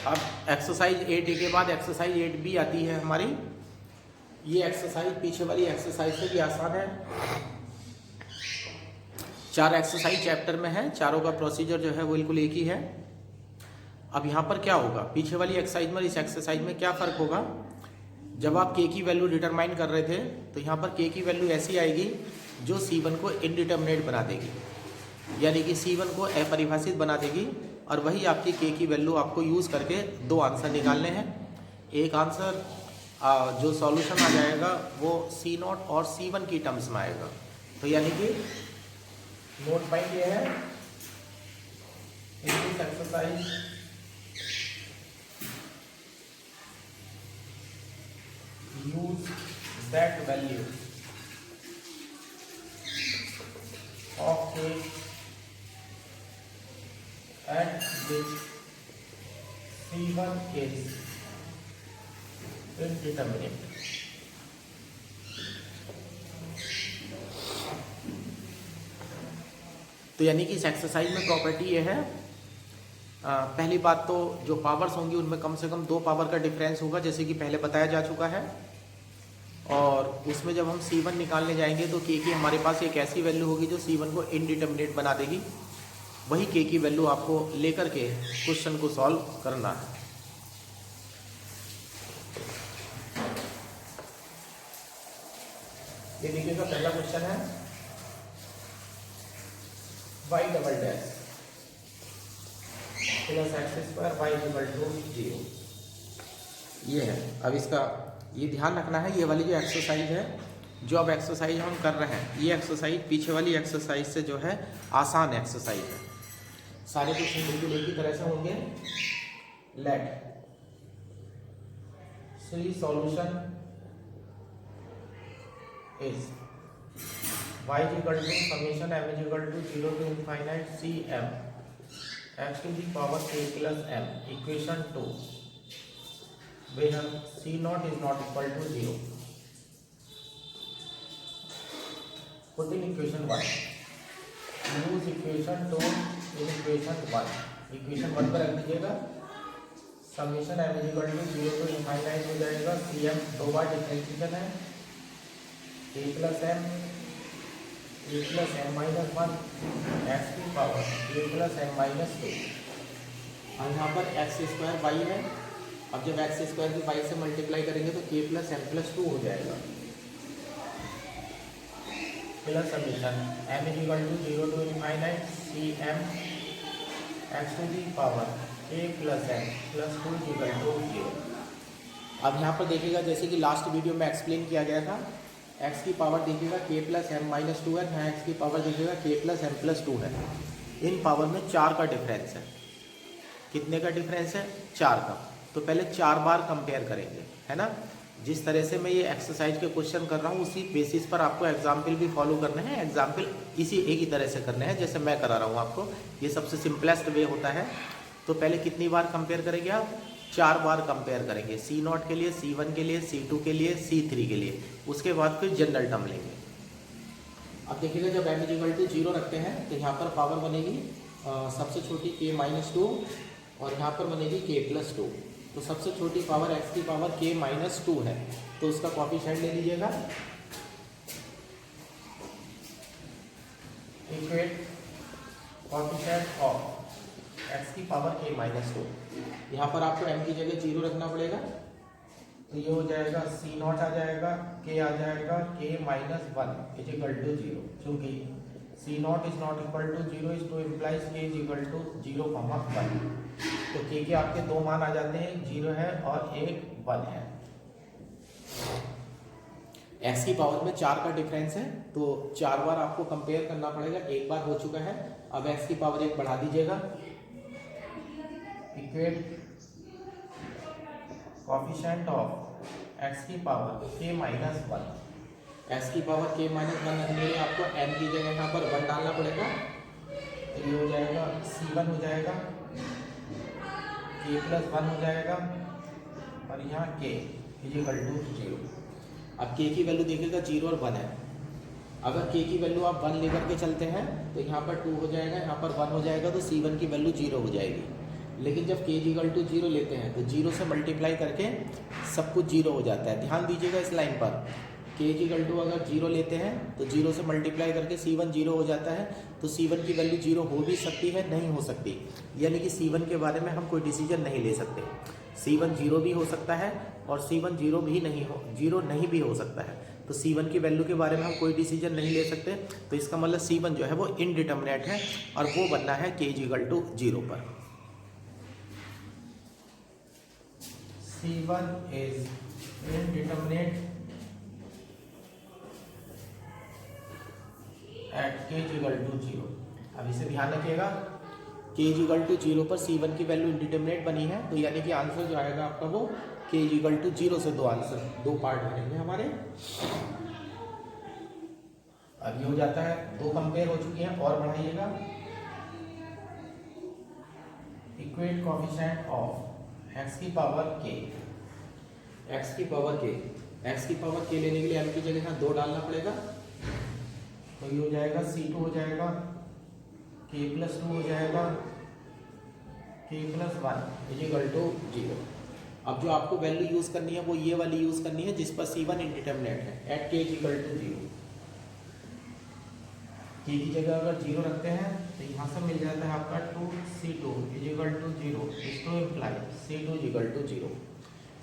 अब exercise 8A के बाद एक्सरसाइज 8B आती है हमारी। ये एक्सरसाइज पीछे वाली एक्सरसाइज से भी आसान है। 4 एक्सरसाइज चैप्टर में है, चारों का प्रोसीजर जो है वो बिल्कुल एक ही है। अब यहाँ पर क्या होगा, पीछे वाली एक्सरसाइज में इस एक्सरसाइज में क्या फ़र्क होगा। जब आप के की वैल्यू डिटरमाइन कर रहे थे तो यहाँ पर के की वैल्यू ऐसी आएगी जो C1 को इनडिटर्मिनेट बना देगी, यानी कि C1 को अपरिभाषित बना देगी। और वही आपकी के की वैल्यू आपको यूज़ करके 2 आंसर निकालने हैं। एक आंसर जो सॉल्यूशन आ जाएगा वो C0 और C1 की टर्म्स में आएगा। तो यानी कि नोट पॉइंट ये है, in this exercise use that value of k at which C1 is indeterminate। तो यानी कि इस एक्सरसाइज में प्रॉपर्टी ये है, पहली बात तो जो पावर्स होंगी उनमें कम से कम 2 पावर का डिफरेंस होगा, जैसे कि पहले बताया जा चुका है। और उसमें जब हम C1 निकालने जाएंगे तो के की हमारे पास एक ऐसी वैल्यू होगी जो C1 को इनडिटर्मिनेट बना देगी। वही के की वैल्यू आपको लेकर के क्वेश्चन को सॉल्व करना है। ये देखिएगा, पहला क्वेश्चन है y double dash plus x square y equal to 0। ये है। अब इसका ये ध्यान रखना है, ये वाली जो एक्सरसाइज है, जो अब एक्सरसाइज हम कर रहे हैं, ये एक्सरसाइज पीछे वाली एक्सरसाइज से जो है आसान एक्सरसाइज है। सारे क्वेश्चन बिल्कुल एक ही तरह से होंगे। Let c solution is y equal to summation m equal to 0 to infinite C m x to the power k plus m, equation 2 where C0 is not equal to 0। put in equation 1, use equation 2 in equation 1। equation 1 पर रख दीजिएगा, summation m equal to 0 to infinite हो जाएगा, Cm 2 बार differentiation है, k plus m a plus m minus 1 x की power a plus m minus 2। और यहाँ पर एक्स स्क्वायर वाई है। अब जब एक्स स्क्वायर की वाई से मल्टीप्लाई करेंगे तो k प्लस m प्लस 2 हो जाएगा, plus summation m equal to 0 to infinite C M x to the power a plus m plus 2 equal to 0। अब यहाँ पर देखिएगा, जैसे कि लास्ट वीडियो में एक्सप्लेन किया गया था, x की पावर देखिएगा k प्लस m माइनस 2 है, यहाँ x की पावर देखिएगा k प्लस m प्लस 2 है। इन पावर में 4 का डिफरेंस है। कितने का डिफरेंस है? 4 का। तो पहले 4 बार कंपेयर करेंगे, है ना। जिस तरह से मैं ये एक्सरसाइज के क्वेश्चन कर रहा हूँ उसी बेसिस पर आपको एग्जाम्पल भी फॉलो करने हैं। एग्जाम्पल इसी एक ही तरह से करने हैं जैसे मैं करा रहा हूँ आपको, ये सबसे सिंपलेस्ट वे होता है। तो पहले कितनी बार कंपेयर करेंगे आप? 4 बार कंपेयर करेंगे, C0 के लिए, C1 के लिए, C2 के लिए, C3 के लिए। उसके बाद फिर जनरल टर्म लेंगे। अब देखिएगा, जब m इक्वल टू 0 रखते हैं तो यहाँ पर पावर बनेगी सबसे छोटी k माइनस 2 और यहाँ पर बनेगी k प्लस 2। तो सबसे छोटी पावर x की पावर k माइनस 2 है, तो उसका कोएफिशिएंट ले लीजिएगा। इक्वेट कोएफिशिएंट ऑफ x की पावर k माइनस 2। यहाँ पर आपको m की जगह 0 रखना पड़ेगा, तो ये हो जाएगा C0 आ जाएगा, k आ जाएगा k minus 1 is equal to 0। चूँकि C0 is not equal to 0 is to implies k is equal to 0, 1। तो k के आपके 2 मान आ जाते हैं, 0 है और एक 1 है। x की पावर में 4 का डिफरेंस है, तो 4 बार आपको कंपेयर करना पड़ेगा। एक बार हो चुका है, अब x की पावर 1 बढ़ा दीजिएगा। इक्वेट कोएफिशिएंट ऑफ x की पावर k माइनस 1। x की पावर k माइनस 1 रखने के लिए आपको m की जगह यहाँ पर 1 डालना पड़ेगा, तो ये हो जाएगा C1 हो जाएगा, k प्लस 1 हो जाएगा और यहाँ k इज इक्वल टू 0। अब k की वैल्यू देखिएगा 0 और 1 है। अगर k की वैल्यू आप 1 लेकर के चलते हैं तो यहाँ पर 2 हो जाएगा, यहाँ पर 1 हो जाएगा, तो C1 की वैल्यू 0 हो जाएगी। लेकिन जब k इक्वल टू 0 लेते हैं तो 0 से मल्टीप्लाई करके सब कुछ 0 हो जाता है। ध्यान दीजिएगा इस लाइन पर, k इक्वल टू अगर 0 लेते हैं तो 0 से मल्टीप्लाई करके C1 0 हो जाता है। तो C1 की वैल्यू 0 हो भी सकती है, नहीं हो सकती, यानी कि C1 के बारे में हम कोई डिसीजन नहीं ले सकते। C1 0 भी हो सकता है और C1 0 नहीं भी हो सकता है। तो C1 की वैल्यू के बारे में हम कोई डिसीजन नहीं ले सकते। तो इसका मतलब C1 जो है वो इनडिटर्मिनेट है और वो बनना है k इक्वल टू 0 पर। C1 is indeterminate at k equal to 0। अब इसे ध्यान रखिएगा, k इक्वल टू 0 पर C1 की वैल्यू इनडिटर्मिनेट बनी है, तो यानी कि आंसर जो आएगा आपका वो k इक्वल टू 0 से दो पार्ट बनेंगे हमारे। अब ये हो जाता है, दो कंपेयर हो चुकी हैं और बढ़ाइएगा। इक्वेट कोएफिशिएंट ऑफ x की पावर k, x की पावर k लेने के लिए m की जगह यहाँ 2 डालना पड़ेगा। तो ये हो जाएगा C2 हो जाएगा, k प्लस 2 हो जाएगा, k प्लस 1 इक्वल टू 0। अब जो आपको वैल्यू यूज करनी है वो ये वाली यूज करनी है जिस पर C1 इंडिटर्मिनेट है, at k equal to 0। k की जगह अगर 0 रखते हैं तो यहाँ से मिल जाता है आपका 2C2 इक्वल टू 0, इसको imply C2 equal to 0।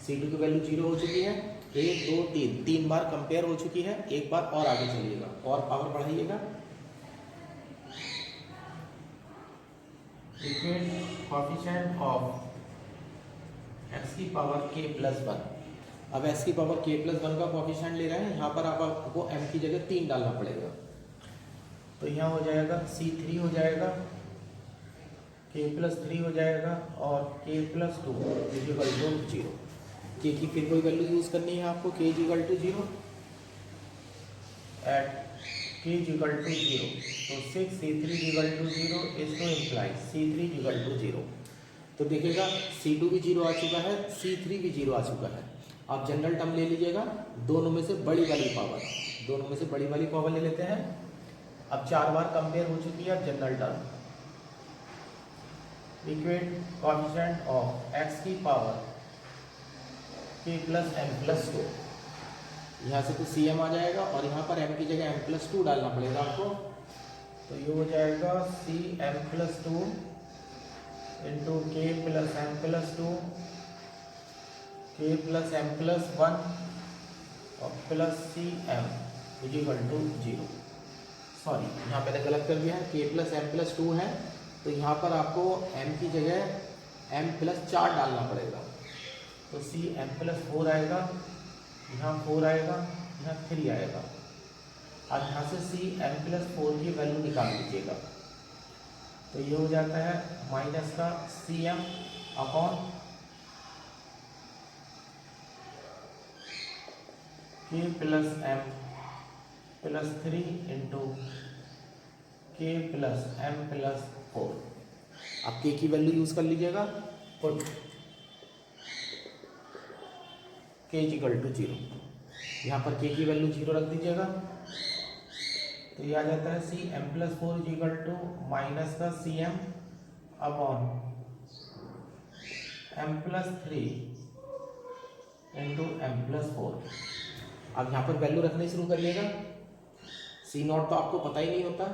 C2 की वैल्यू 0 हो चुकी है, 1 2 3 3 बार कंपेयर हो चुकी है। एक बार और आगे चलिएगा और पावर बढ़ाइएगा। इक्वेट कोएफिशिएंट ऑफ x की पावर k प्लस 1। अब x की पावर k प्लस 1 का कोएफिशिएंट ले रहे हैं, यहाँ पर आपको m की जगह 3 डालना पड़ेगा। तो यहाँ हो जाएगा C3 हो जाएगा, k प्लस 3 हो जाएगा और k plus 2 equal to 0। k की फिर कोई वैल्यू यूज करनी है आपको, k equal to 0 at k equal to 0। तो 6 C3 equal to 0 is to imply C3 equal to 0। तो देखिएगा C2 भी 0 आ चुका है, C3 भी 0 आ चुका है। आप जनरल टर्म ले लीजिएगा, दोनों में से बड़ी वाली पावर ले लेते हैं। अब 4 बार कंपेयर हो चुकी है। अब general term, equate coefficient of x की power k plus m plus 2। यहाँ से तो Cm आ जाएगा और यहाँ पर m की जगह m प्लस 2 डालना पड़ेगा आपको। तो ये हो जाएगा Cm plus 2 into k plus m plus 2, k plus m plus 1 और plus Cm equal to 0। Sorry, यहाँ मैंने गलत कर दिया है, k प्लस m प्लस 2 है तो यहाँ पर आपको m की जगह m प्लस 4 डालना पड़ेगा। तो Cm प्लस 4 आएगा, यहाँ 4 आएगा, यहाँ 3 आएगा। अब यहाँ से Cm प्लस 4 की वैल्यू निकाल लीजिएगा। तो ये हो जाता है माइनस का Cm upon k plus m plus 3 into k plus m plus 4। आप k की वैल्यू यूज कर लीजिएगा, पुट k इक्वल टू 0। यहाँ पर k की वैल्यू 0 रख दीजिएगा। तो ये आ जाता है Cm plus 4 equal to minus का Cm upon m plus 3 into m plus 4। अब यहाँ पर वैल्यू रखने शुरू करिएगा। C0 तो आपको पता ही नहीं होता,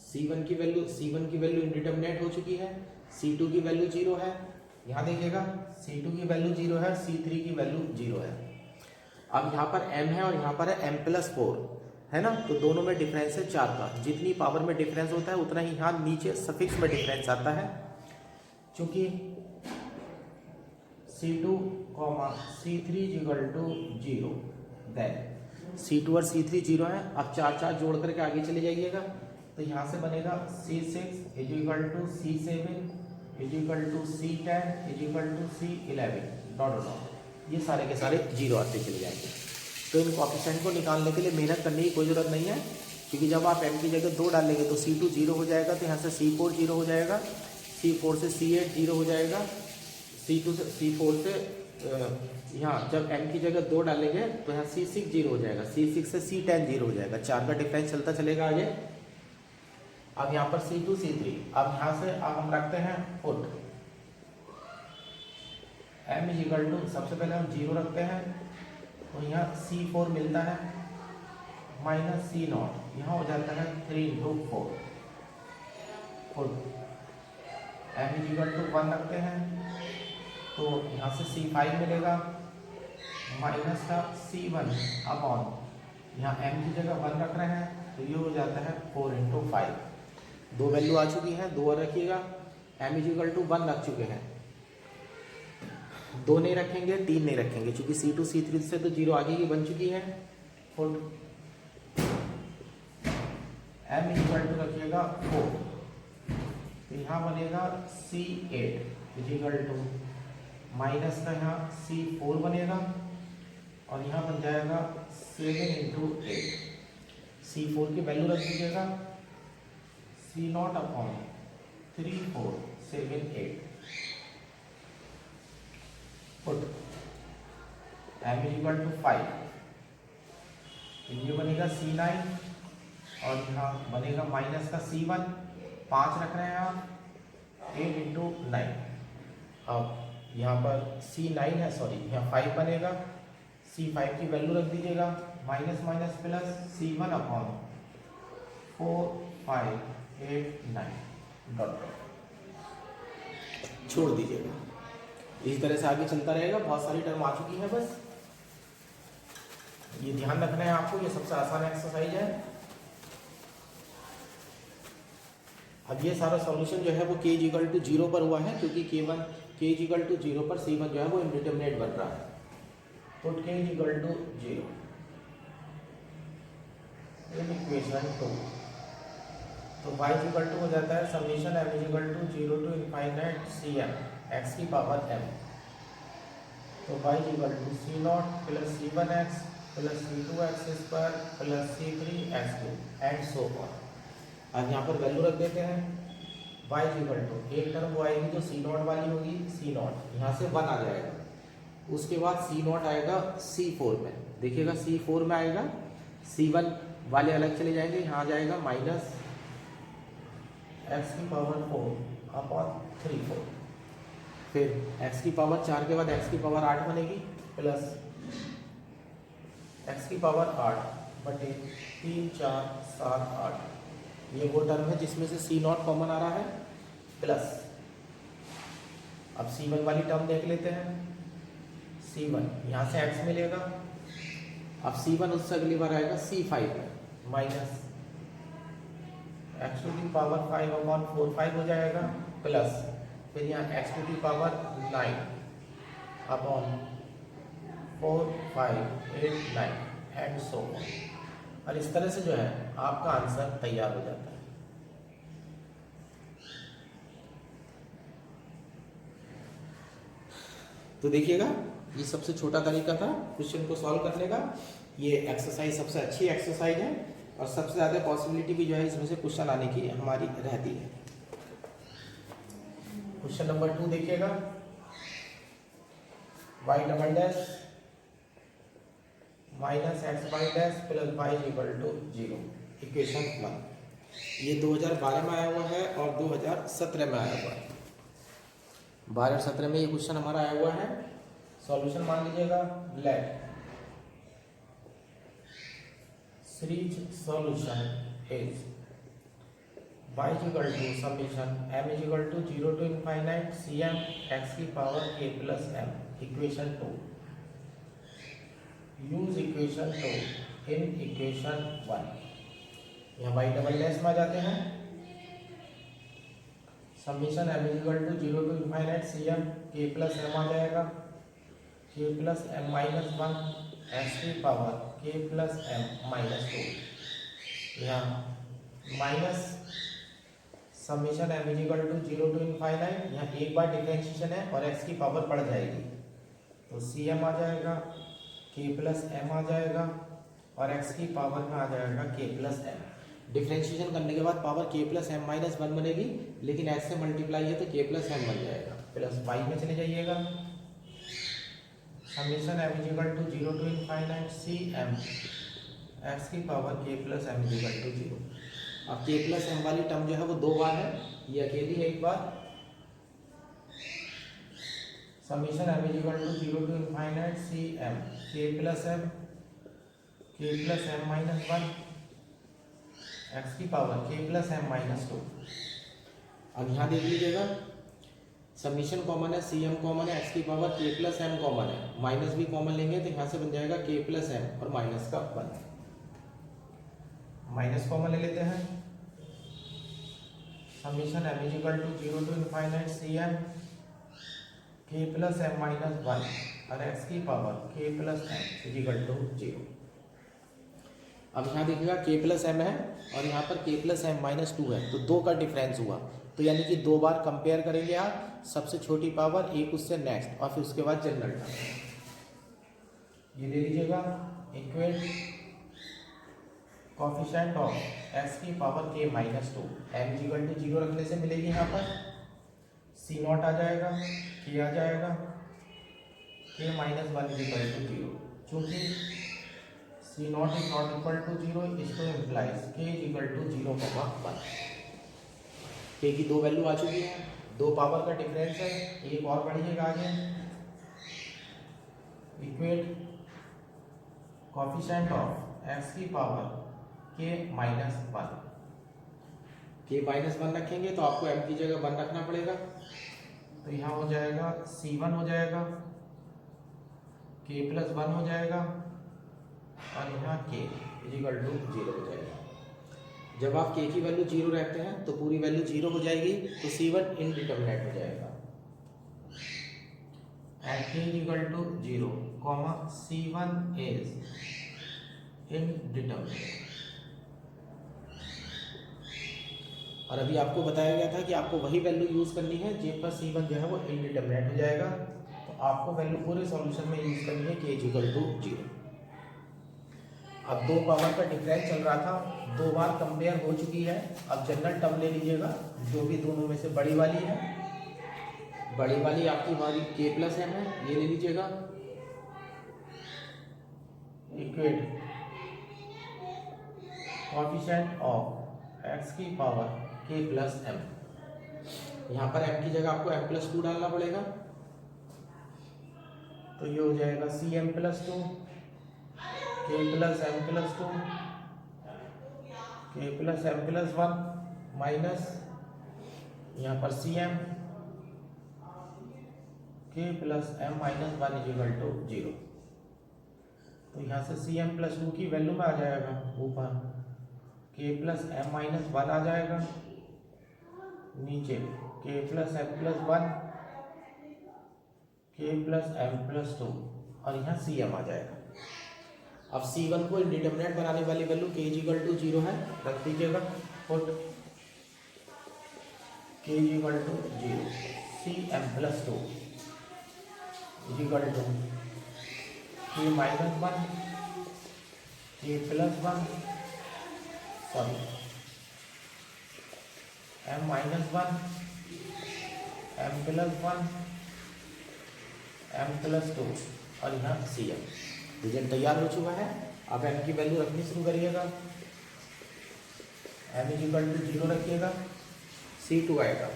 C1 की वैल्यू इंडिटर्मिनेट हो चुकी है, C2 की वैल्यू 0 है। यहाँ देखिएगा C2 की वैल्यू 0 है, C3 की वैल्यू 0 है। अब यहाँ पर m है और यहाँ पर है m प्लस 4 है ना, तो दोनों में डिफरेंस है 4 का। जितनी पावर में डिफरेंस होता है उतना ही यहाँ नीचे सफिक्स में डिफरेंस आता है। चूँकि C2, C3 equal to 0, then C2 और C3 0 है। अब 4 जोड़ करके आगे चले जाइएगा तो यहाँ से बनेगा C6 equal to C7 equal to C10 equal to C11 dot dot. ये सारे के सारे 0 आते चले जाएंगे। तो इन कोएफिशिएंट को निकालने के लिए मेहनत करने की कोई ज़रूरत नहीं है, क्योंकि जब आप m की जगह 2 डालेंगे तो C2 0 हो जाएगा, तो यहाँ से C4 0 हो जाएगा, C4 से C8 0 हो जाएगा, C4 से यहाँ जब m की जगह 2 डालेंगे तो यहाँ C6 0 हो जाएगा, C6 से C10 0 हो जाएगा। 4 का डिफरेंस चलता चलेगा आगे। अब यहाँ पर C2 C3, अब यहाँ से अब हम रखते हैं put m is equal to, सबसे पहले हम 0 रखते हैं तो यहाँ C4 मिलता है माइनस C0, यहाँ हो जाता है 3 into 4। m is equal to 1 रखते हैं तो यहाँ से C5 मिलेगा माइनस का C1 अपॉन, यहाँ m की जगह 1 रख रहे हैं तो ये हो जाता है 4 इंटू 5। दो वैल्यू आ चुकी हैं, 2 और रखिएगा। m इज इक्वल टू 1 रख चुके हैं, 2 नहीं रखेंगे, 3 नहीं रखेंगे, क्योंकि C2 C3 से तो 0 आगे की बन चुकी है। m इज इक्वल टू रखिएगा 4, तो यहाँ बनेगा C8 is equal to minus का यहाँ C4 बनेगा और यहाँ बन जाएगा 7 इंटू 8। C4 की वैल्यू रख दीजिएगा C0 upon 3 4 7 8। Put m is equal to 5, ये बनेगा C9 और यहाँ बनेगा माइनस का C1, 5 रख रहे हैं आप, 8 इंटू 9। अब यहाँ पर C9 है, सॉरी यहाँ 5 बनेगा, C5 की वैल्यू रख दीजिएगा minus minus plus C1 upon 4 5 8 9 dot dot छोड़ दीजिएगा। इसी तरह से आगे चलता रहेगा, बहुत सारी टर्म आ चुकी है, बस ये ध्यान रखना है आपको, ये सबसे आसान एक्सरसाइज है। अब ये सारा सॉल्यूशन जो है वो k इक्वल टू 0 पर हुआ है, क्योंकि k इक्वल टू 0 पर C1 जो है वो इंडिटरमिनेट बन रहा है। Put k equal to 0 in equation 2, तो y इक्वल टू हो जाता है summation m equal to 0 to infinite Cm x की पावर m, तो y equal to C0 plus C1x plus C2x square plus C3x and so on. अब यहाँ पर value रख देते हैं y इक्वल टू, एक टर्म वो आएगी जो C0 वाली होगी, C0 यहाँ से 1 आ जाएगा, उसके बाद C0 आएगा C4 में, देखिएगा C4 में आएगा, C1 वाले अलग चले जाएंगे, यहाँ आ जाएगा माइनस x की पावर 4 अपॉन 3 4, फिर x की पावर 4 के बाद x की पावर 8 बनेगी प्लस x की पावर 8 बटे 3 4 7 8, ये वो टर्म है जिसमें से C0 कॉमन आ रहा है, प्लस अब C1 वाली टर्म देख लेते हैं, C1 यहाँ से x मिलेगा, अब C1 उससे अगली बार आएगा C5 में, minus x to the power 5 upon 4 5 हो जाएगा, प्लस फिर यहाँ x to the power 9 upon 4 5 8 9 and so on. और इस तरह से जो है आपका आंसर तैयार हो जाता है। तो देखिएगा ये सबसे छोटा तरीका था क्वेश्चन को सॉल्व करने का, ये एक्सरसाइज सबसे अच्छी एक्सरसाइज है और सबसे ज़्यादा पॉसिबिलिटी भी जो है इसमें से क्वेश्चन आने की हमारी रहती है। क्वेश्चन नंबर 2 देखिएगा, y double dash minus x Y dash plus y equal to 0, equation 1। ये 2012 में आया हुआ है और 2017 में आया हुआ है, 12 और 17 में ये क्वेश्चन हमारा आया हुआ है। सॉल्यूशन मान लीजिएगा, let series solution is y equal to summation m equal to 0 to infinite Cm x की power k plus m, equation 2। Use equation 2 in equation 1। यहाँ y डबल डैश में आ जाते हैं, summation m equal to 0 to infinite Cm k plus m आ जाएगा, k plus m minus 1 x की power k plus m minus 2। यहाँ minus summation m equal to 0 to infinite, यहाँ एक बार डिफरेंशिएशन है और x की पावर बढ़ जाएगी, तो Cm आ जाएगा, k प्लस m आ जाएगा और x की पावर में आ जाएगा k प्लस m। डिफरेंशिएशन करने के बाद power k plus m minus 1 बनेगी, लेकिन x से मल्टीप्लाई है तो k प्लस m बन जाएगा, प्लस y में चले जाइएगा, summation m equal to 0 to infinite Cm x की power k plus m equal to 0। अब k प्लस m वाली टर्म जो है वो 2 बार है, ये अकेली है एक बार, summation m is equal to 0 to infinite C M के प्लस m माइनस 1 एक्स की power k plus m minus 2। अब यहाँ देख लीजिएगा समीशन कॉमन है, सी एम कॉमन है, एक्स की power k plus m common है, माइनस भी कॉमन लेंगे तो यहाँ से बन जाएगा k प्लस m और माइनस का 1। माइनस कॉमन ले लेते हैं। Summation m is equal to 0 to infinite C M k plus m minus 1 और x की power k plus m is equal to 0। अब यहाँ देखिएगा k प्लस m है और यहाँ पर k प्लस m माइनस 2 है, तो 2 का डिफरेंस हुआ, तो यानी कि 2 बार कंपेयर करेंगे आप, सबसे छोटी पावर एक उससे नेक्स्ट और फिर उसके बाद जनरल टर्म। ये ले लीजिएगा इक्वेट कोफिशिएंट ऑफ x की power k minus 2 m is equal to 0 रखने से मिलेगी यहाँ पर c नॉट आ जाएगा, k आ जाएगा, k minus 1 is equal to 0। चूँकि c not is not equal to 0 इसको implies k is equal to 0,1। k की 2 वैल्यू आ चुकी है, 2 पावर का डिफरेंस है, एक और बढ़िएगा आगे। इक्वेट कोफिशिएंट ऑफ x की power k minus 1। k minus 1 रखेंगे तो आपको m की जगह 1 रखना पड़ेगा, तो यहाँ हो जाएगा c1 हो जाएगा, k प्लस 1 हो जाएगा और यहाँ k इज इक्वल टू 0 हो जाएगा। जब आप k की वैल्यू 0 रखते हैं तो पूरी वैल्यू 0 हो जाएगी, तो c1 इनडिटरमिनेट हो जाएगा। At k is equal to 0 comma c1 is indeterminate. और अभी आपको बताया गया था कि आपको वही वैल्यू यूज़ करनी है जे पर c1 जो है वो इनडिटरमिनेट हो जाएगा, तो आपको वैल्यू पूरे सॉल्यूशन में यूज़ करनी है k इज इक्वल टू 0। अब 2 पावर का डिफरेंस चल रहा था, 2 बार कंपेयर हो चुकी है। अब जनरल टर्म ले लीजिएगा, जो भी दोनों में से बड़ी वाली है, बड़ी वाली आपकी हमारी k प्लस m है, ये ले लीजिएगा। इक्वेट कोफिशिएंट ऑफ x की पावर k प्लस m, यहाँ पर m की जगह आपको m प्लस 2 डालना पड़ेगा, तो ये हो जाएगा C M plus 2 k plus m plus 2 k plus m plus 1 minus यहाँ पर C M k plus m minus 1 is equal to 0। तो यहाँ से सी एम प्लस 2 की वैल्यू में आ जाएगा ऊपर k प्लस m माइनस 1 आ जाएगा, नीचे k plus m plus 1 k plus m plus 2 और यहाँ सी एम आ जाएगा। अब c1 को इंडिटरमिनेट बनाने वाली value k is equal to 0 है, रख दीजिएगा put k is equal to 0 C M plus 2 is equal to k minus 1 k plus 1 sorry m minus 1 m plus 1 m plus 2 और यहाँ सी एम। रिजल्ट तैयार हो चुका है। अब m की वैल्यू रखनी शुरू करिएगा, m इज इक्वल टू 0 रखिएगा, c2 आएगा,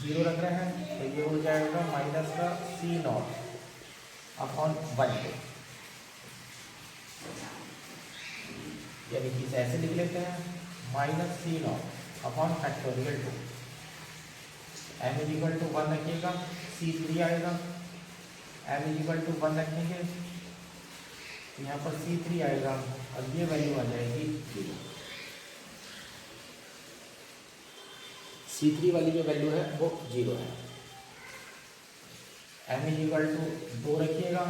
0 रख रहे हैं तो ये हो जाएगा माइनस का सी नॉट अपॉन 1 पे, यानी कि इसे ऐसे लिख लेते हैं minus C not upon factorial 2। m is equal to 1 रखिएगा, c3 आएगा, m इज इक्वल टू 1 रखेंगे, यहाँ पर c3 आएगा और ये वैल्यू आ जाएगी 0। c3 वाली जो वैल्यू है वो 0 है। m इज इक्वल टू 2 रखिएगा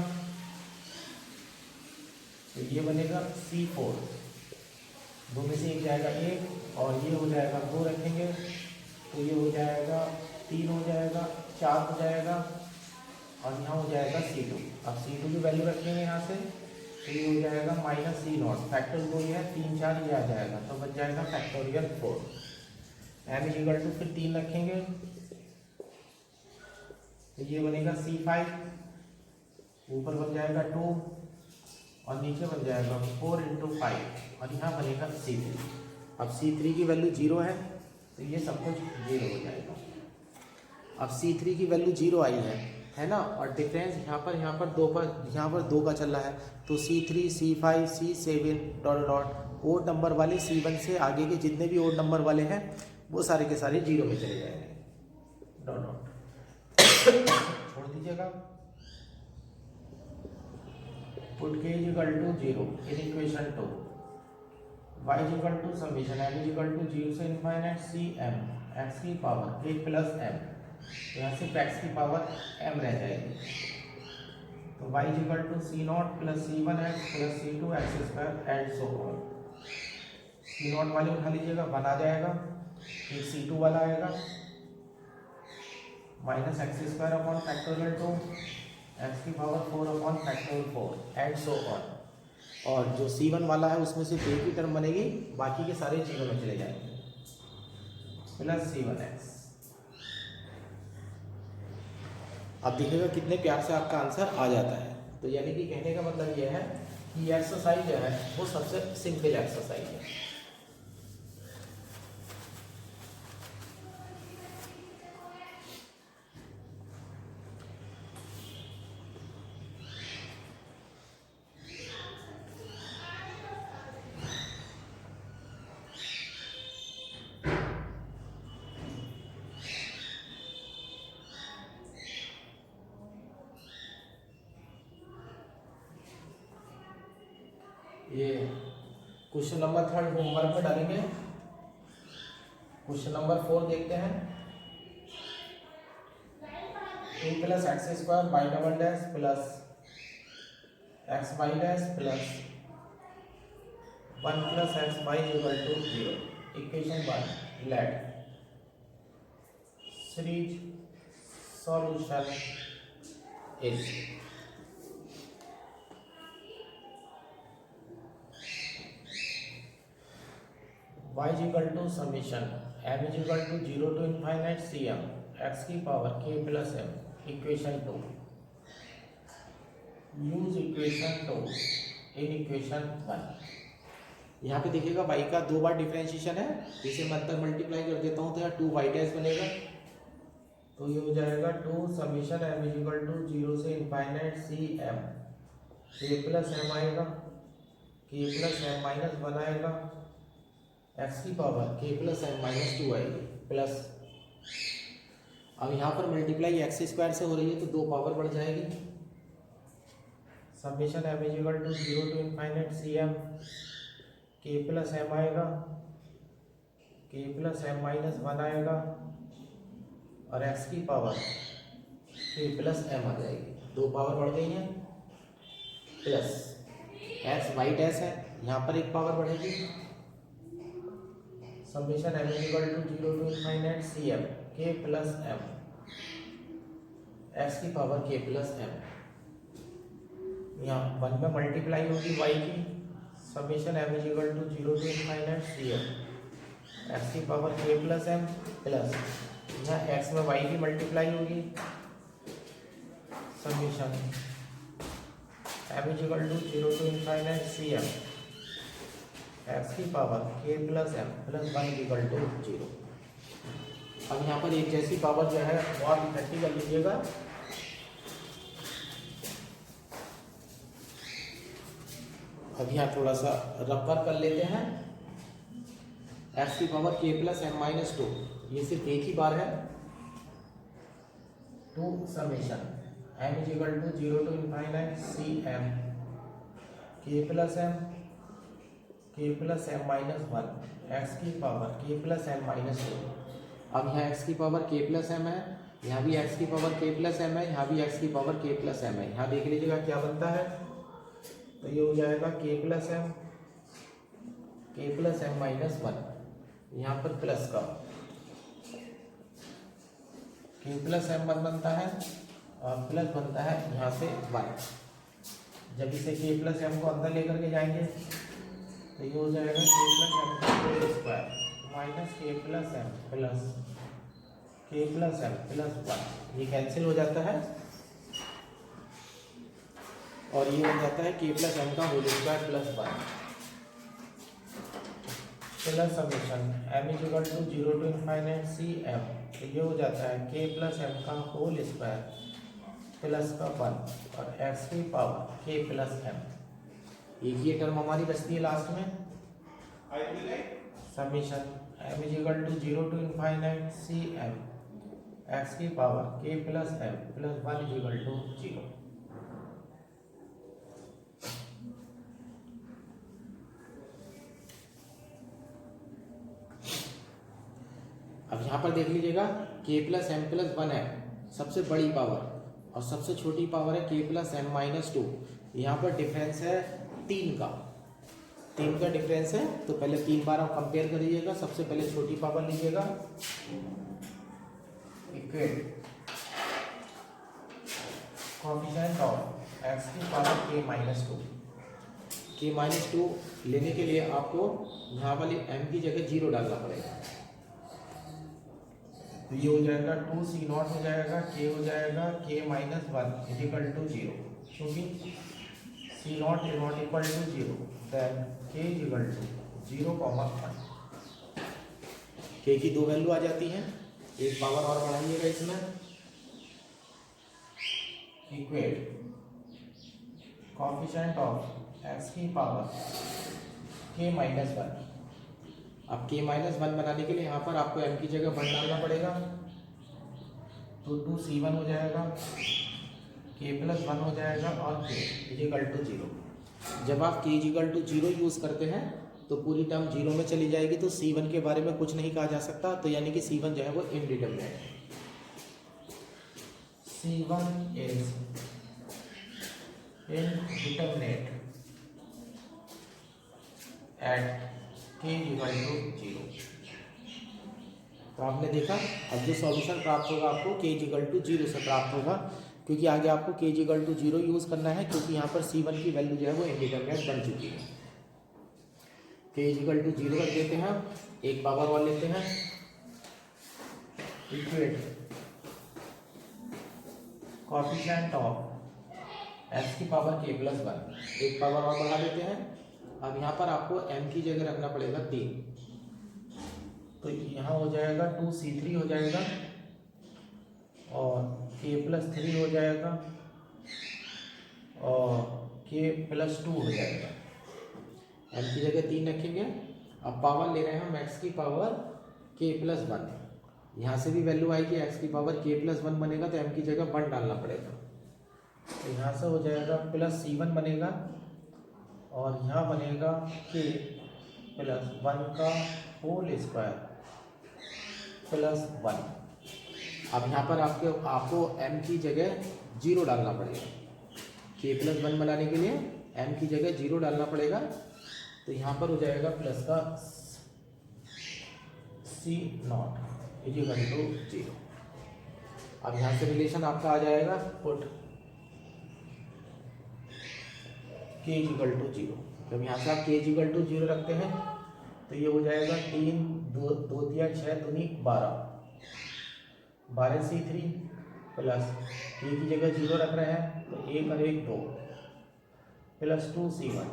तो ये बनेगा c4, 2 में से एक जाएगा 1 और ये हो जाएगा 2 रखेंगे तो ये हो जाएगा 3 हो जाएगा, 4 हो जाएगा और यहाँ हो जाएगा c2। अब c2 की वैल्यू रखेंगे यहाँ से तो ये हो जाएगा माइनस सी नॉट, फैक्टर 2 है, 3 4 ये आ जाएगा तो बच जाएगा factorial 4। m is equal to फिर 3 रखेंगे तो ये बनेगा c5, ऊपर बन जाएगा 2 और नीचे बन जाएगा 4 इंटू 5 और यहाँ बनेगा c3। अब c3 की वैल्यू 0 है तो ये सब कुछ 0 हो जाएगा। अब c3 की वैल्यू 0 आई है है ना, और डिफरेंस यहाँ पर दो का चल रहा है, तो C3 C5 C7 dot dot odd number वाले C1 से आगे के जितने भी ओड नंबर वाले हैं वो सारे के सारे जीरो में चले जाएंगे, डॉट डॉट छोड़ दीजिएगा। Put k is equal to 0 in equation 2, y is equal to summation m is equal to 0 से इनफाइनाइट cm x की पावर k प्लस m, यहाँ सिर्फ x की पावर m रह जाएगी, तो y is equal to c0 plus c1x plus c2x square and so on. c0 वाले उठा लीजिएगा, 1 आ जाएगा, एक c2 वाला आएगा minus X square upon factorial 2 X की power 4 upon factorial 4 and so on. और जो c1 वाला है उसमें सिर्फ एक ही टर्म बनेगी, बाकी के सारे जीरो में चले जाएंगे, प्लस c1x। अब देखिएगा कितने प्यार से आपका आंसर आ जाता है। तो यानी कि कहने का मतलब यह है कि एक्सरसाइज जो है वो सबसे सिंपल एक्सरसाइज है। ये क्वेश्चन नंबर 3 होमवर्क में डालेंगे। क्वेश्चन नंबर 4 देखते हैं। 2 plus x square Y double dash plus X Y dash plus 1 plus X Y equal to 0। Equation 1 let series solution is y is equal to summation m is equal to 0 to infinite cm x की power k plus m। Equation 2 use equation 2 in equation 1। यहाँ पे देखिएगा y का 2 बार differentiation है, इसे मैं अंदर मल्टीप्लाई कर देता हूँ तो यहाँ 2y डैश बनेगा, तो ये हो जाएगा 2 summation m is equal to 0 से infinite cm k plus m आएगा, k प्लस m माइनस 1 आएगा, x की power k plus m minus 2 आएगी प्लस। अब यहाँ पर मल्टीप्लाई एक्स स्क्वायर से हो रही है तो 2 पावर बढ़ जाएगी, summation m is equal to 0 to infinite cm k plus m आएगा, k प्लस m माइनस 1 आएगा और x की पावर k प्लस m आ जाएगी, 2 पावर बढ़ गई है प्लस x वाई डैश है, यहाँ पर एक पावर बढ़ेगी, summation m is equal to 0 to infinite cm k plus m x की पावर k प्लस m, यहाँ 1 में मल्टीप्लाई होगी y की, summation m is equal to 0 to infinite cm x की power k plus m plus यहाँ x में y की multiply होगी, summation m is equal to 0 to infinite cm x की power k plus m plus 1 equal to 0। अब यहाँ पर एक जैसी पावर जो है वो आप इकट्ठी कर लीजिएगा। अब यहाँ थोड़ा सा रफ वर्क कर लेते हैं। x की power k plus m minus 2, ये सिर्फ एक ही बार है, 2 summation m is equal to 0 to infinite cm k plus m minus 1 x की power k plus m minus 2। अब यहाँ x की पावर k प्लस m है, यहाँ भी x की पावर k प्लस m है, यहाँ भी x की पावर k प्लस m है। यहाँ देख लीजिएगा क्या बनता है, तो ये हो जाएगा k प्लस m माइनस 1, यहाँ पर प्लस का k प्लस m बनता है और प्लस बनता है यहाँ से 1। जब इसे k प्लस m को अंदर लेकर के जाएंगे तो ये हो जाएगा k प्लस m का whole square minus k plus m plus 1, ये कैंसिल हो जाता है और ये हो जाता है k प्लस m का whole square plus 1 plus summation m is equal to 0 to infinite cm, तो ये हो जाता है k प्लस m का होल स्क्वायर प्लस का 1 और एक्स की पावर के प्लस एम। एक ये टर्म हमारी बचती है लास्ट में, summation M is equal to 0 to infinite C M X की power K plus M plus 1 is equal to 0। अब यहाँ पर देख लीजिएगा के प्लस एम प्लस 1 है सबसे बड़ी पावर और सबसे छोटी पावर है के प्लस एम माइनस 2। यहाँ पर डिफरेंस है 3 का डिफरेंस है। तो पहले 3 बार आप कंपेयर करिएगा। सबसे पहले छोटी पावर लीजिएगा, इक्वेट कोएफिशिएंट ऑफ एक्स की पावर के माइनस 2। के माइनस 2 लेने के लिए आपको यहाँ वाली m की जगह 0 डालना पड़ेगा। तो ये हो जाएगा 2c0 हो जाएगा, k हो जाएगा k minus 1 is equal to 0। क्योंकि c0 is not equal to 0 then k is equal to 0,1। k की 2 वैल्यू आ जाती हैं। एक पावर और बढ़ाइएगा इसमें, इक्वेट कोएफिशिएंट ऑफ एक्स की पावर k माइनस 1। अब k माइनस 1 बनाने के लिए यहाँ पर आपको m की जगह 1 डालना पड़ेगा। तो 2c1 हो जाएगा, k प्लस 1 हो जाएगा और k इज इक्वल टू 0। जब आप k is equal to 0 use करते हैं तो पूरी टर्म 0 में चली जाएगी। तो c1 के बारे में कुछ नहीं कहा जा सकता। तो यानी कि c1 जो है वो इनडिटरमिनेट है। c1 is indeterminate at k equal to 0। तो आपने देखा अब जो सॉल्यूशन प्राप्त होगा आपको k इक्वल टू 0 से प्राप्त होगा, क्योंकि आगे आपको k इक्वल टू 0 यूज़ करना है, क्योंकि यहाँ पर c1 की वैल्यू जो है वो इंडिटरमिनेट बन चुकी है। k इक्वल टू 0 रख देते हैं, एक पावर और लेते हैं, इक्वेट कोएफिशिएंट ऑफ एक्स की पावर k प्लस 1। एक पावर और बढ़ा देते हैं। अब यहाँ पर आपको m की जगह रखना पड़ेगा 3। तो यहाँ हो जाएगा 2c3 हो जाएगा और k प्लस 3 हो जाएगा और k प्लस 2 हो जाएगा। m की जगह 3 रखेंगे। अब पावर ले रहे हैं हम x की पावर k प्लस 1। यहाँ से भी वैल्यू आएगी x की पावर k प्लस 1 बनेगा तो m की जगह 1 डालना पड़ेगा। तो यहाँ से हो जाएगा प्लस c1 बनेगा और यहाँ बनेगा k प्लस 1 का होल स्क्वायर प्लस 1। अब यहाँ पर आपको m की जगह 0 डालना पड़ेगा। k प्लस 1 बनाने के लिए m की जगह 0 डालना पड़ेगा। तो यहाँ पर हो जाएगा प्लस का c0 इज इक्वल टू 0। अब यहाँ से रिलेशन आपका आ जाएगा, पुट k इक्वल टू 0। जब यहाँ से आप k इक्वल टू 0 रखते हैं तो ये हो जाएगा 3 2 2 3 6 दूनी 12c3 प्लस k की जगह 0 रख रहे हैं तो 1 और 1 2 plus 2c1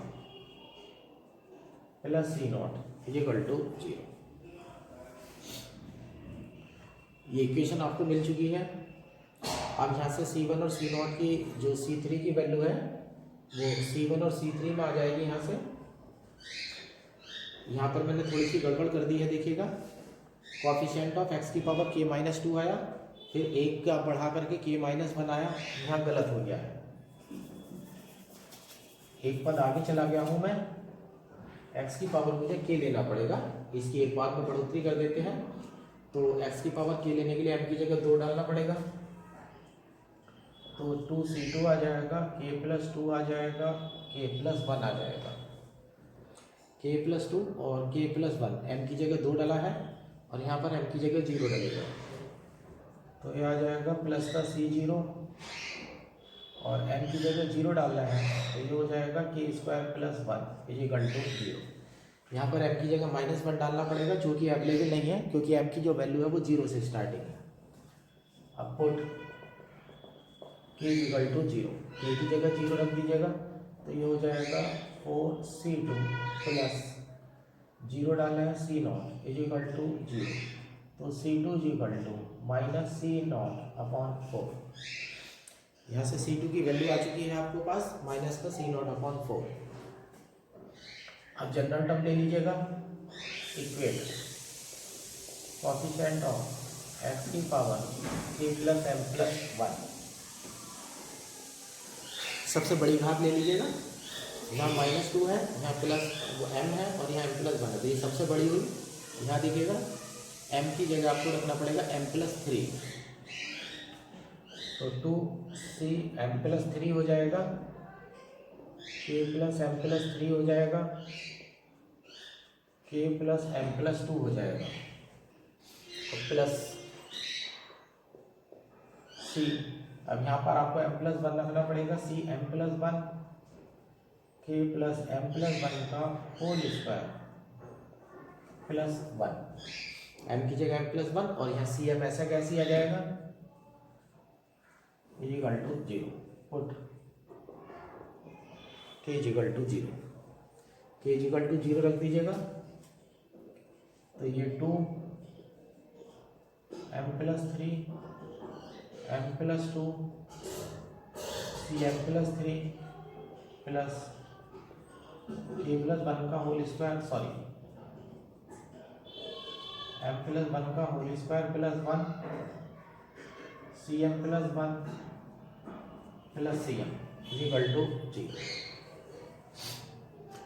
plus c0 is equal to 0। ये इक्वेशन आपको मिल चुकी है। अब यहाँ से c1 और c0 की जो c3 की वैल्यू है वो c1 और c3 में आ जाएगी। यहाँ से यहाँ पर मैंने थोड़ी सी गड़बड़ कर दी है, देखिएगा कोएफिशिएंट ऑफ x की पावर k माइनस 2 आया, फिर 1 का बढ़ा करके k माइनस 1 आया, यहाँ गलत हो गया है। एक पद आगे चला गया हूँ मैं, x की पावर मुझे k लेना पड़ेगा। इसकी एक बार में बढ़ोतरी कर देते हैं। तो x की पावर k लेने के लिए m की जगह 2 डालना पड़ेगा। तो 2c2 आ जाएगा, k प्लस 2 आ जाएगा, k प्लस 1 आ जाएगा। k प्लस 2 और k प्लस 1 m की जगह 2 डाला है और यहाँ पर m की जगह 0 डलेगा। तो ये आ जाएगा प्लस का c0 और m की जगह 0 डालना है तो ये हो जाएगा k square plus 1 is equal to 0। यहाँ पर m की जगह माइनस 1 डालना पड़ेगा जो कि अवेलेबल नहीं है, क्योंकि m की जो वैल्यू है वो 0 से स्टार्टिंग है। अब put k equal to 0, k की जगह 0 रख दीजिएगा तो ये हो जाएगा 4c2 प्लस 0 डाला है c0 इज इक्वल टू 0। तो c2 is equal to minus c0 upon 4। यहाँ से C2 की वैल्यू आ चुकी है आपके पास माइनस का C0/4। अब जनरल टर्म ले लीजिएगा, इक्वेट कोफिशिएंट ऑफ x की power k plus m plus 1। सबसे बड़ी घात ले लीजिएगा, यहाँ -2 है, यहाँ प्लस m है और यहाँ m प्लस 1 है, तो ये सबसे बड़ी हुई। यहाँ देखिएगा m की जगह आपको रखना पड़ेगा m प्लस 3, तो 2cm प्लस 3 हो जाएगा, k प्लस m प्लस 3 हो जाएगा, k प्लस m प्लस 2 हो जाएगा, और प्लस c। अब यहाँ पर आपको m प्लस 1 रखना पड़ेगा, cm plus 1, k plus m plus 1 का होल स्क्वायर प्लस 1, m की जगह m प्लस 1 और यहाँ cm ऐसा कैसे आ जाएगा, equal to 0, put k equal to 0, k equal to 0 रख दीजिएगा, तो ये 2m plus 3 m plus 2 cm plus 3 plus k plus 1 का whole square, sorry m plus 1 का whole square plus 1 cm plus 1 plus cm equal to 0।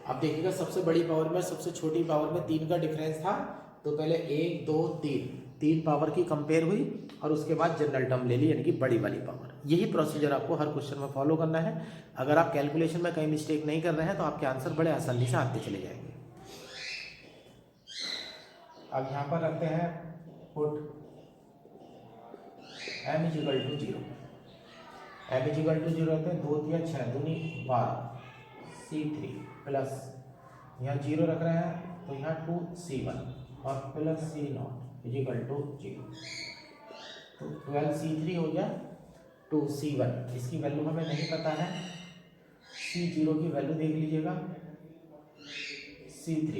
अब देखिएगा सबसे बड़ी पावर में सबसे छोटी पावर में 3 का डिफरेंस था, तो पहले 1 2 3 पावर की कंपेयर हुई और उसके बाद जनरल टर्म ले ली, यानी कि बड़ी वाली पावर। यही प्रोसीजर आपको हर क्वेश्चन में फॉलो करना है। अगर आप कैलकुलेशन में कहीं मिस्टेक नहीं कर रहे हैं तो आपके आंसर बड़े आसानी से आते चले जाएंगे। अब यहाँ पर रखते हैं put m equal to 0, m equal to 0 रहते हैं 2 या 6 दूनी 12 c3 प्लस यहाँ 0 रख रहे हैं तो यहाँ 2c1 और प्लस c0 इक्वल टू 0, तो 12c3 हो गया 2c1। इसकी वैल्यू हमें नहीं पता है, c0 की वैल्यू देख लीजिएगा c3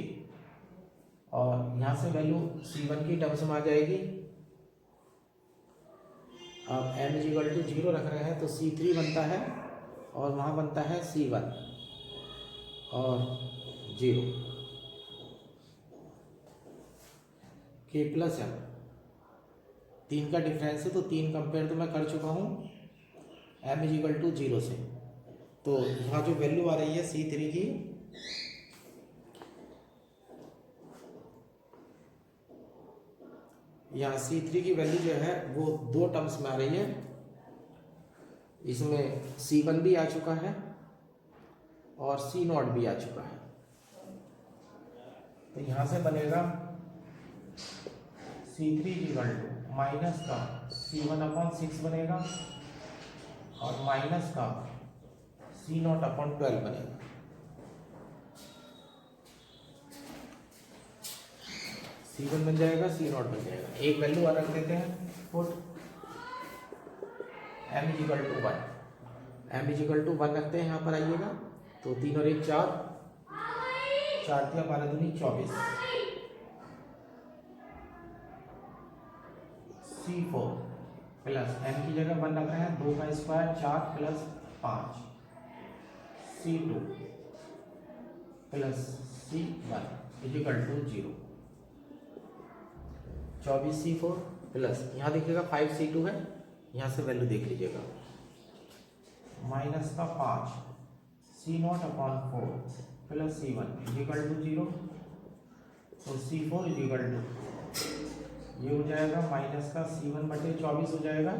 और यहाँ से वैल्यू c1 की टर्म्स में आ जाएगी। अब m इक्वल टू 0 रख रहे हैं तो c3 बनता है और वहाँ बनता है c1 और 0, k प्लस m, 3 का डिफरेंस है तो 3 कंपेयर तो मैं कर चुका हूँ m इक्वल टू 0 से, तो यहाँ जो वैल्यू आ रही है c3 की, यहाँ c3 की वैल्यू जो है वो 2 टर्म्स में आ रही है, इसमें c1 भी आ चुका है और c0 भी आ चुका है, तो यहाँ से बनेगा c3 इक्वल टू माइनस का c1/6 बनेगा और माइनस का c0/12 बनेगा। c1 बन जाएगा, c0 बन जाएगा। एक वैल्यू और रख देते हैं, put m equal to 1, m equal to 1 रखते हैं। यहाँ पर आइएगा तो 3 और 1 4, 4 या 12 दूनी 24, c4 प्लस m की जगह 1 रख रहे हैं 2 का square 4 plus 5, c2 plus c1 equal to 0, 24c4 plus यहाँ देखिएगा 5c2 है, यहाँ से वैल्यू देख लीजिएगा माइनस का 5 c0/4 plus c1 equal to 0, तो c4 इक्वल टू ये हो जाएगा माइनस का c1/24 हो जाएगा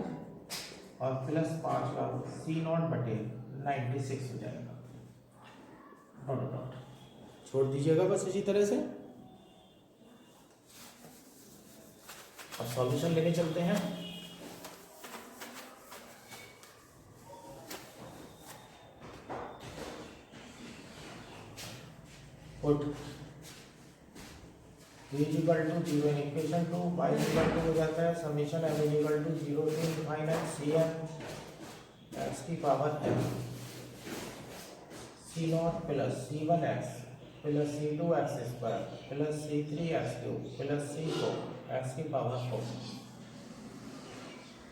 और प्लस 5 का c0/96 हो जाएगा। डॉट डॉट छोड़ दीजिएगा बस इसी तरह से। अब सॉल्यूशन लेने चलते हैं। Put v equal to 0 in equation 2, y equal to हो जाता है summation m equal to 0 to infinite cm x की power m c0 plus c1x plus c2x square plus c3x cube plus c4 x की power 4,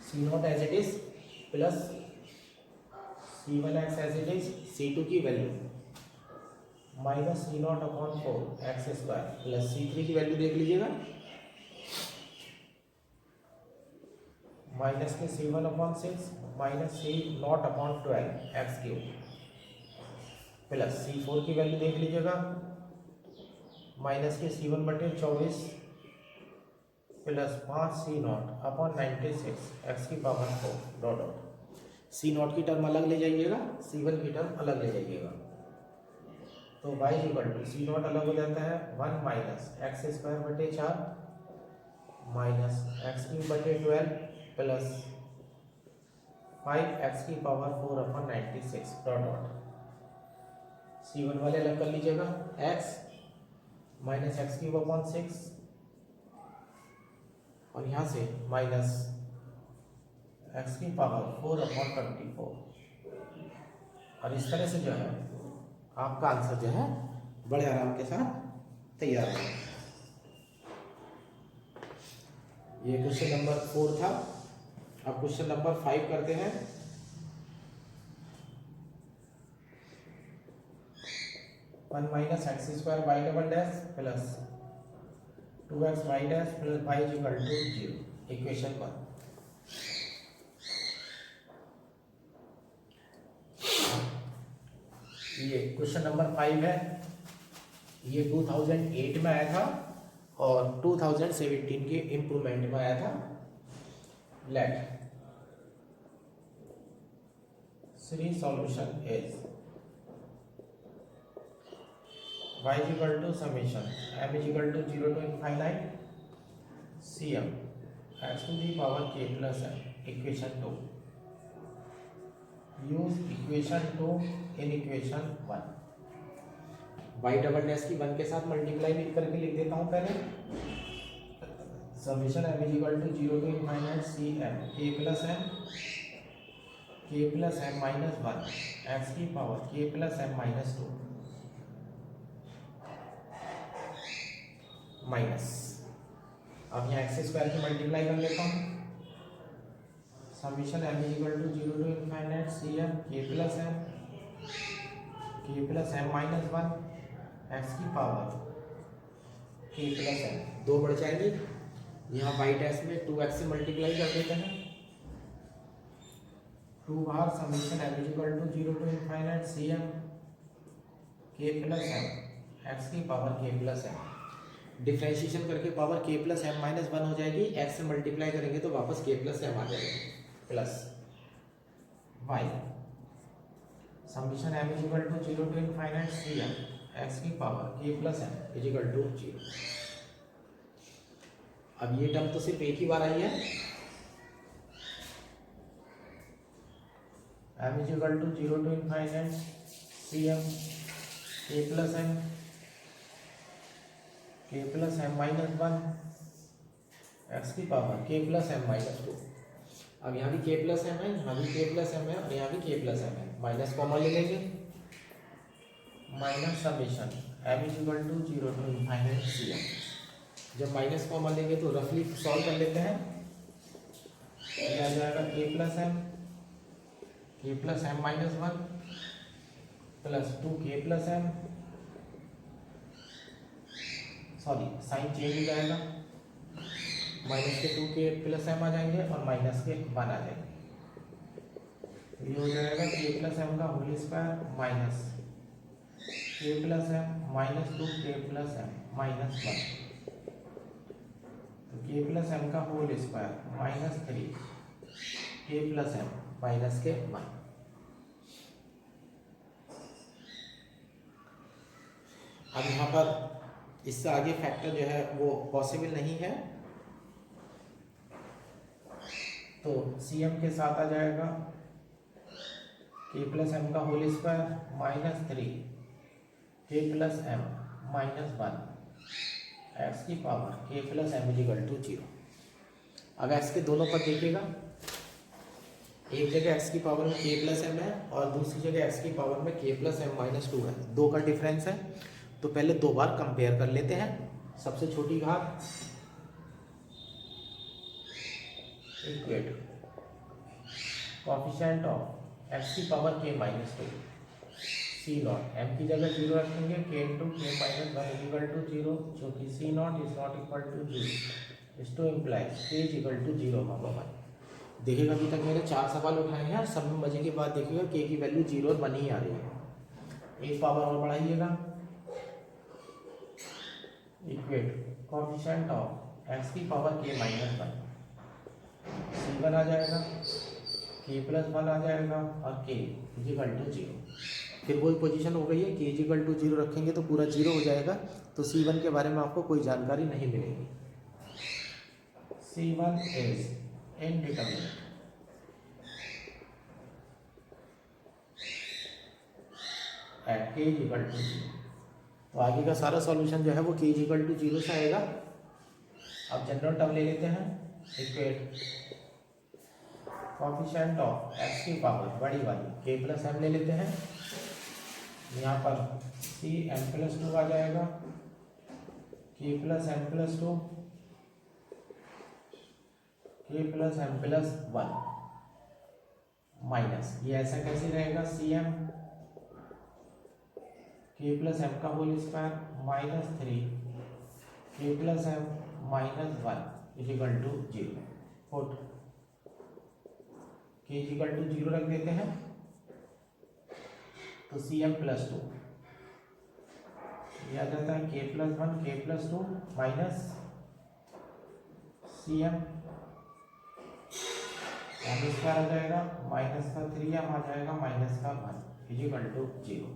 c0 as it is plus C1x as it is C2 की value minus C0/4 x² plus C3 की value देख लीजिएगा minus के C1/6 minus C0/12 x³ plus C4 की value देख लीजिएगा minus के C1/24 plus 5C0/96 x⁴ dot dot C0 की टर्म अलग ले जाइएगा C1 की टर्म अलग ले जाइएगा तो y C0 अलग हो जाता है 1 minus x² 4 minus x³ 12 plus 5x⁴/96 dot dot C1 वाले अलग कर लीजिएगा x माइनस x³ 6 और यहाँ से माइनस x⁴/24 और इस तरह से जो है आपका आंसर जो है बड़े आराम के साथ तैयार है। ये क्वेश्चन नंबर 4 था। अब क्वेश्चन नंबर 5 करते हैं। One minus x² y double dash plus 2x y dash plus y equal to 0 equation 1। ये क्वेश्चन नंबर 5 है। ये 2008 में आया था और 2017 के इम्प्रूवमेंट में आया था। Let series solution is y equal to summation m equal to 0 to infinite cm x⁴ k plus m equation 2। Use equation 2 in equation 1। y double dash की 1 के साथ मल्टीप्लाई भी करके लिख देता हूँ पहले। Summation m equal to 0 to infinite cm k plus m minus 1 x⁴ k plus m minus 2 minus अब यहाँ x² की मल्टीप्लाई कर लेता हूँ। Summation m equal to 0 to infinite cm k plus m minus 1 x⁴ k plus m 2 बढ़ जाएंगे। यहाँ y dash में 2x से मल्टीप्लाई कर देते हैं। 2 बार summation m equal to 0 to infinite cm k plus m x⁴ k plus m differentiation करके power k plus m minus 1 हो जाएगी। x से मल्टीप्लाई करेंगे तो वापस k प्लस m आ जाएगा plus y summation m equal to 0 to infinite cm x⁴ k plus m equal to 0। अब ये टर्म तो सिर्फ एक ही बार आई है। m equal to 0 to infinite cm k plus m minus 1 x⁴ k plus m minus 2। अब यहाँ भी k प्लस m है, यहाँ भी k प्लस m है और यहाँ भी k प्लस m है। माइनस कॉमन ले लेंगे। Minus summation m equal to 0 to infinite cm। जब माइनस कॉमन लेंगे तो रफली सॉल्व कर लेते हैं। ये आ जाएगा k plus m minus 1 plus 2k plus m sorry sine change हो जाएगा। माइनस के 2k प्लस m आ जाएंगे और माइनस के 1 आ जाएंगे। ये हो जाएगा k प्लस m का whole square minus k plus m minus 2k plus m minus 1 तो k प्लस m का whole square minus 3 k plus m minus के 1। अब यहाँ पर इससे आगे फैक्टर जो है वो पॉसिबल नहीं है तो cm के साथ आ जाएगा k प्लस m का whole square minus 3 k plus m minus 1 x⁴ k plus m equal to 0। अब x के दोनों पर देखिएगा, एक जगह x⁴ में k प्लस m है और दूसरी जगह x⁴ में k प्लस m माइनस 2 है। 2 का डिफरेंस है तो पहले 2 बार कंपेयर कर लेते हैं। सबसे छोटी घात इक्वेट कोएफिशिएंट ऑफ एक्स की पावर के माइनस 2 सी नॉट, एम की जगह 0 रखेंगे, के इंटू के माइनस 1 इज इक्वल टू 0, जो कि C naught is not equal to 0, is to implies K is equal to 0 power 1। देखिएगा अभी तक मैंने 4 सवाल उठाए हैं, सब में मजे की बात देखिएगा के की वैल्यू 0 और 1 ही आ रही है। एक पावर और बढ़ाइएगा, इक्वेट कोएफिशिएंट ऑफ एक्स की पावर के माइनस 1, C1 आ जाएगा, के प्लस 1 आ जाएगा और के इज इक्वल टू 0। फिर वही पोजीशन हो गई है, के इज इक्वल टू 0 रखेंगे तो पूरा 0 हो जाएगा, तो C1 के बारे में आपको कोई जानकारी नहीं मिलेगी। C1 इज इनडिटरमिनेट, एट के इज इक्वल टू 0। तो आगे का सारा सॉल्यूशन जो है वो के इज इक्वल टू 0 से आएगा। अब जनरल टर्म ले लेते हैं, इक्वेट कोएफिशिएंट ऑफ एक्स की पावर बड़ी वाली के प्लस एम ले लेते हैं, यहाँ पर सी एम प्लस 2 आ जाएगा, के प्लस एम प्लस 2, के प्लस एम प्लस 1 माइनस, ये ऐसा कैसे रहेगा, सी एम के प्लस एम का whole square minus 3 K plus M minus 1 is equal to 0। Put K is equal to 0 रख देते हैं, तो सी एम प्लस 2 यह आ जाता है के plus 1 K plus 2 minus C M square आ जाएगा, माइनस का 3m आ जाएगा, माइनस का 1 is equal to 0।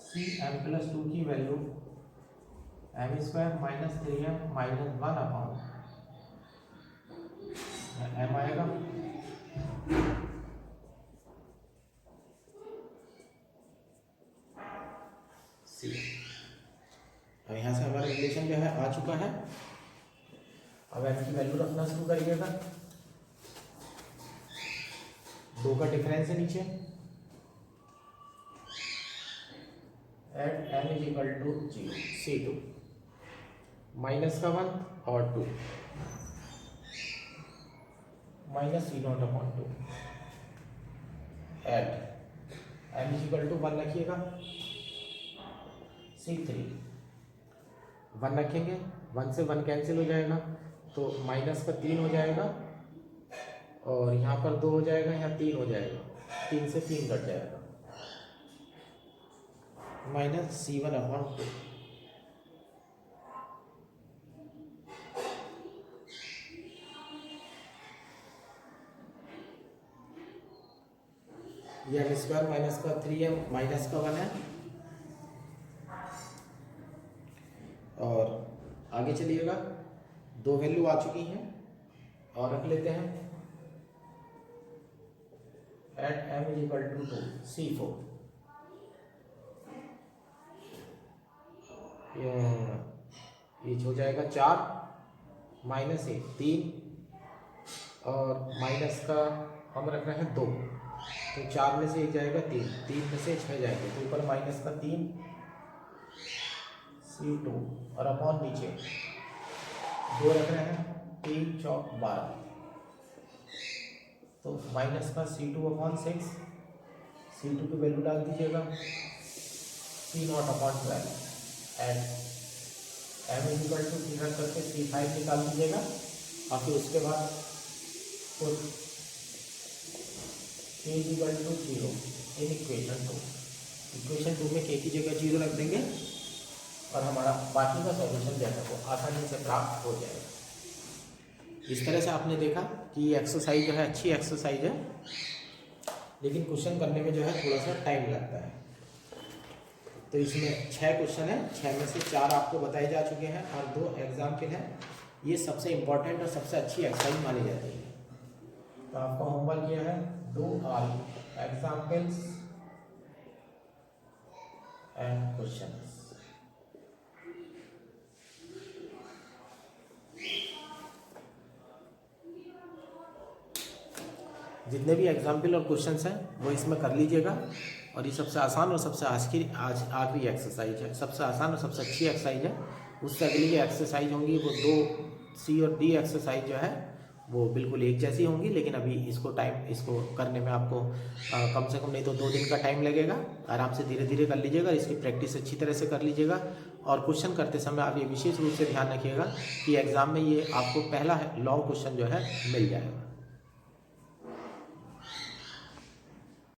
C M plus 2 की value M square minus 3m minus 1 upon M आएगा, अब यहाँ से हमारा रिलेशन जो है आ चुका है। अब एम की वैल्यू रखना शुरू करिएगा, 2 का डिफरेंस है नीचे, at M is equal to 0 C2 minus का 1 और 2 minus C not upon 2 at M is equal to 1 रखिएगा, C3 1 रखेंगे, 1 से 1 कैंसिल हो जाएगा तो माइनस का 3 हो जाएगा और यहाँ पर 2 हो जाएगा, यहाँ 3 हो जाएगा, 3 से 3 कट जाएगा, माइनस C1 अपॉन 2। ये एम स्क्वायर माइनस का 3m माइनस का 1 है। और आगे चलिएगा, 2 वैल्यू आ चुकी हैं और रख लेते हैं, at m is equal to 2 C4 ये हो जाएगा 4 माइनस 1 3 और माइनस का हम रख रहे हैं 2, तो 4 में से 1 जाएगा 3, 3 में से 6 जाएगा, तो ऊपर माइनस का 3 C2 और अपॉन नीचे 2 रख रहे हैं, 3 चौक 12, तो माइनस का C2 अपॉन 6, C2 की वैल्यू डाल दीजिएगा, C0 upon 12 at m is equal to 3 रख करके C5 निकाल दीजिएगा और फिर उसके बाद k is equal to 0 in equation 2। Equation 2 में k की जगह 0 रख देंगे और हमारा बाकी का सॉल्यूशन जो है वो आसानी से प्राप्त हो जाएगा। इस तरह से आपने देखा कि ये एक्सरसाइज जो है अच्छी एक्सरसाइज है, लेकिन क्वेश्चन करने में जो है थोड़ा सा टाइम लगता है। तो इसमें 6 क्वेश्चन है, 6 में से 4 आपको बताए जा चुके हैं और 2 एग्जाम्पल हैं। ये सबसे इम्पोर्टेंट और सबसे अच्छी एक्सरसाइज मानी जाती है। तो आपका होमवर्क ये है, do all examples and questions. जितने भी एग्जाम्पल और क्वेश्चंस हैं वो इसमें कर लीजिएगा। और ये सबसे आसान और सबसे आखिरी एक्सरसाइज है, सबसे आसान और सबसे अच्छी एक्सरसाइज है। उससे अगली जो एक्सरसाइज होंगी वो 2 C और D एक्सरसाइज जो है वो बिल्कुल एक जैसी होंगी, लेकिन अभी इसको करने में आपको कम से कम नहीं तो 2 दिन का टाइम लगेगा। आराम से धीरे धीरे कर लीजिएगा, इसकी प्रैक्टिस अच्छी तरह से कर लीजिएगा। और क्वेश्चन करते समय आप ये विशेष रूप से ध्यान रखिएगा कि एग्ज़ाम में ये आपको पहला लॉन्ग क्वेश्चन जो है मिल जाएगा।